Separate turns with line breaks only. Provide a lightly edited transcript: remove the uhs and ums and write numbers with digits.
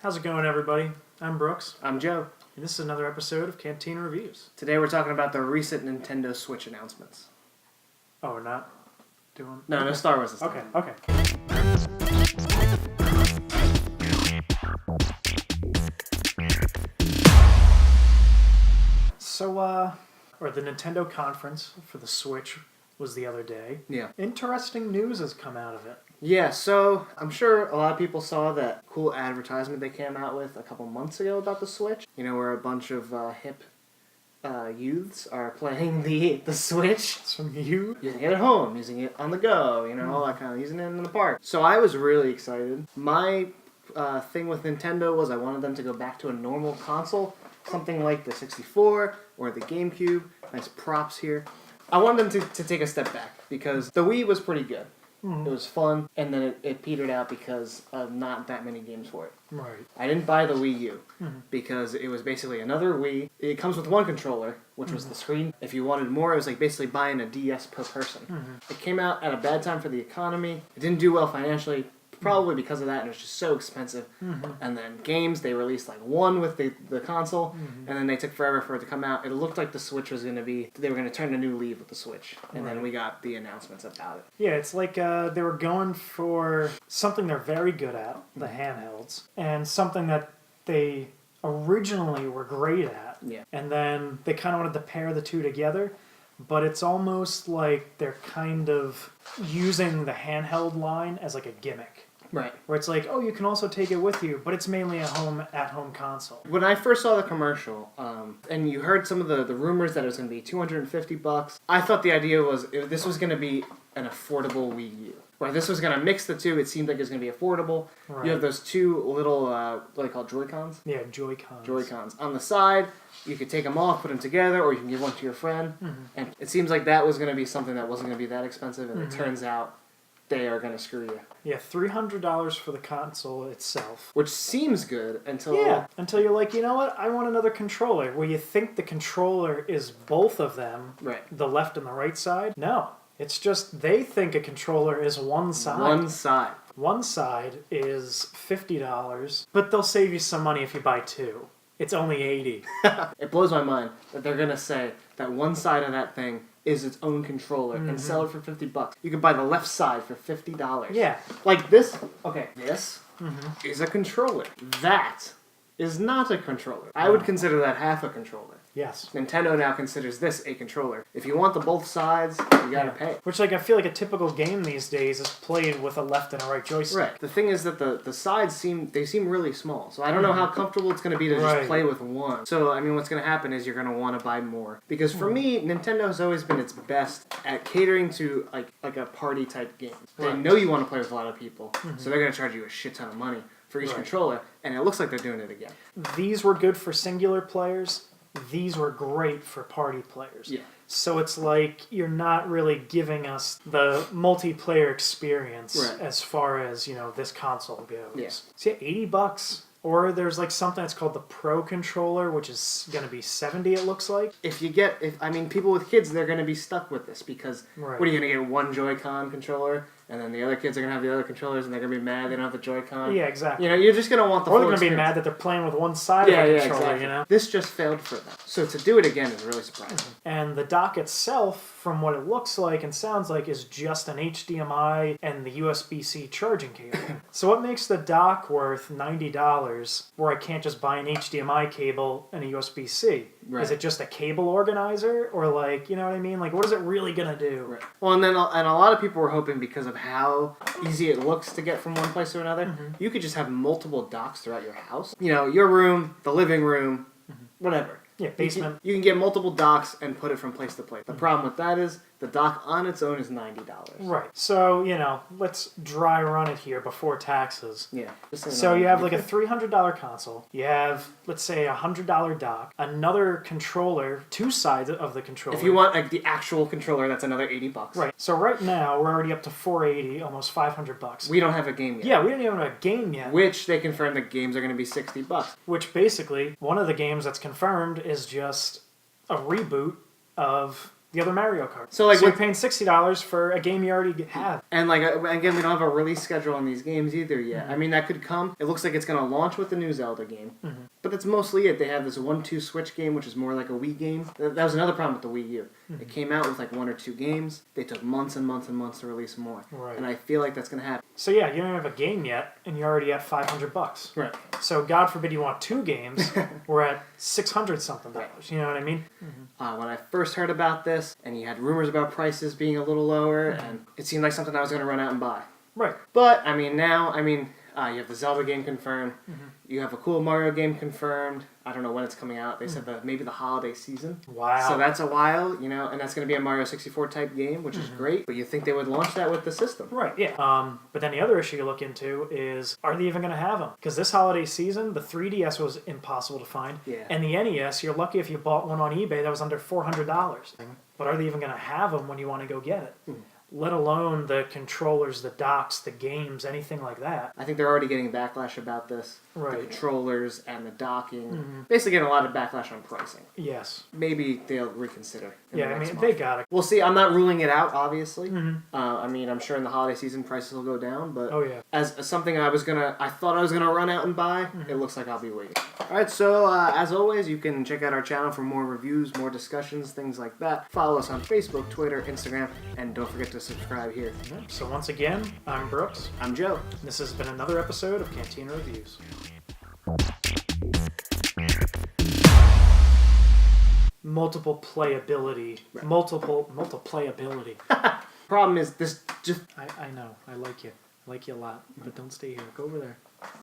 How's it going, everybody? I'm Brooks,
I'm Joe.
and this is another episode of Cantina Reviews.
Today we're talking about the recent Nintendo Switch announcements.
Oh, we're not doing...
No Star Wars this
Okay,
time.
okay. So, or the Nintendo conference for the Switch was the other day.
Yeah.
Interesting news has come out of it.
Yeah, so I'm sure a lot of people saw that cool advertisement they came out with a couple months ago about the Switch. You know, where a bunch of hip youths are playing the Switch.
It's from you?
Using it at home, using it on the go, you know, all that kind of, using it in the park. So I was really excited. My thing with Nintendo was I wanted them to go back to a normal console, something like the 64 or the GameCube. Nice props here. I wanted them to take a step back because the Wii was pretty good. It was fun, and then it petered out because of not that many games for it.
Right.
I didn't buy the Wii U because it was basically another Wii. It comes with one controller, which was the screen. If you wanted more, it was like basically buying a DS per person. It came out at a bad time for the economy. It didn't do well financially, probably because of that, and it was just so expensive. And then games, they released like one with the console, and then they took forever for it to come out. It looked like the Switch was going to be, they were going to turn a new leaf with the Switch, and then we got the announcements about it.
Yeah, it's like they were going for something they're very good at, the handhelds, and something that they originally were great at.
Yeah.
And then they kind of wanted to pair the two together, but it's almost like they're kind of using the handheld line as like a gimmick.
Right.
Where it's like, oh, you can also take it with you, but it's mainly a at-home console.
When I first saw the commercial, and you heard some of the rumors that it was going to be $250, I thought the idea was this was going to be an affordable Wii U. Where this was going to mix the two, it seemed like it was going to be affordable.
Right.
You have those two little, what are they called, Joy-Cons?
Yeah, Joy-Cons.
Joy-Cons. On the side, you could take them off, put them together, or you can give one to your friend. And it seems like that was going to be something that wasn't going to be that expensive, and it turns out they are going to screw you.
Yeah, $300 for the console itself.
Which seems good until...
Yeah, until you're like, you know what, I want another controller. Where you think the controller is both of them,
Right.
the left and the right side. No, it's just they think a controller is one side.
One side.
One side is $50, but they'll save you some money if you buy two. It's only $80.
It blows my mind that they're going to say that one side of that thing is its own controller and sell it for $50. You can buy the left side for $50.
Yeah.
Like this, okay, this is a controller. That is not a controller. I would consider that half a controller.
Yes.
Nintendo now considers this a controller. If you want the both sides, you gotta pay.
Which, like, I feel like a typical game these days is played with a left and a right joystick.
Right. The thing is that the sides seem really small. So I don't know how comfortable it's gonna be to just play with one. So I mean, what's gonna happen is you're gonna want to buy more. Because for me, Nintendo has always been its best at catering to like a party type game. They know you want to play with a lot of people, so they're gonna charge you a shit ton of money for each controller, and it looks like they're doing it again.
These were good for singular players. These were great for party players.
Yeah.
So it's like you're not really giving us the multiplayer experience as far as, you know, this console goes.
Yeah.
So yeah, $80. Or there's like something that's called the Pro Controller, which is going to be $70, it looks like.
I mean, people with kids, they're going to be stuck with this because what are you going to get, one Joy-Con controller, and then the other kids are going to have the other controllers, and they're going to be mad they don't have the Joy-Con.
Yeah, exactly.
You know, you're just going to want the full
Or they're going to be
experience.
mad that they're playing with one side of the controller,
exactly.
you know?
This just failed for them. So to do it again is really surprising.
And the dock itself, from what it looks like and sounds like, is just an HDMI and the USB-C charging cable. So what makes the dock worth $90 where I can't just buy an HDMI cable and a USB-C?
Right.
Is it just a cable organizer? Or like, you know what I mean? Like, what is it really going to do?
Right. Well, and a lot of people were hoping because of how easy it looks to get from one place to another, you could just have multiple docks throughout your house. You know, your room, the living room, whatever.
Yeah, basement.
You can get multiple docks and put it from place to place. The problem with that is the dock on its own is $90.
Right. So, you know, let's dry run it here before taxes.
Yeah.
So you have like a $300 console. You have, let's say, a $100 dock. Another controller, two sides of the controller.
If you want like the actual controller, that's another $80.
Right. So right now we're already up to $480, almost $500.
We don't have a game yet.
Yeah, we don't even have a game yet.
Which they confirmed the games are going to be $60.
Which basically, one of the games that's confirmed is just a reboot of the other Mario Kart.
So, like,
you're paying $60 for a game you already have.
And, like, again, we don't have a release schedule on these games either yet. I mean, that could come. It looks like it's going to launch with the new Zelda game. But that's mostly it. They have this 1-2 Switch game, which is more like a Wii game. That was another problem with the Wii U. It came out with, like, 1 or 2 games. They took months and months and months to release more.
Right.
And I feel like that's going to happen.
So yeah, you don't have a game yet, and you're already at $500.
Right.
So God forbid you want 2 games, we're at $600 something. You know what I mean?
When I first heard about this, and you had rumors about prices being a little lower, and it seemed like something I was going to run out and buy.
Right.
But, I mean, now, you have the Zelda game confirmed. You have a cool Mario game confirmed. I don't know when it's coming out. They said that maybe the holiday season.
Wow.
So that's a while, and that's going to be a Mario 64 type game, which is great. But you think they would launch that with the system.
Right, yeah. But then the other issue you look into is, are they even going to have them? Because this holiday season, the 3DS was impossible to find.
Yeah.
And the NES, you're lucky if you bought one on eBay that was under $400. But are they even going to have them when you want to go get it? Let alone the controllers, the docks, the games, anything like that.
I think they're already getting backlash about this.
Right.
The controllers and the docking. Basically getting a lot of backlash on pricing.
Yes.
Maybe they'll reconsider.
Yeah, I mean, they got it.
We'll see. I'm not ruling it out, obviously. I'm sure in the holiday season prices will go down, but as something I thought I was gonna run out and buy, it looks like I'll be waiting. All right, so as always, you can check out our channel for more reviews, more discussions, things like that. Follow us on Facebook, Twitter, Instagram, and don't forget to subscribe here.
So once again, I'm Brooks.
I'm Joe.
This has been another episode of Cantina Reviews. Multiple playability.
Right.
Multiple playability.
Problem is, this just...
I know. I like you. I like you a lot. But don't stay here. Go over there.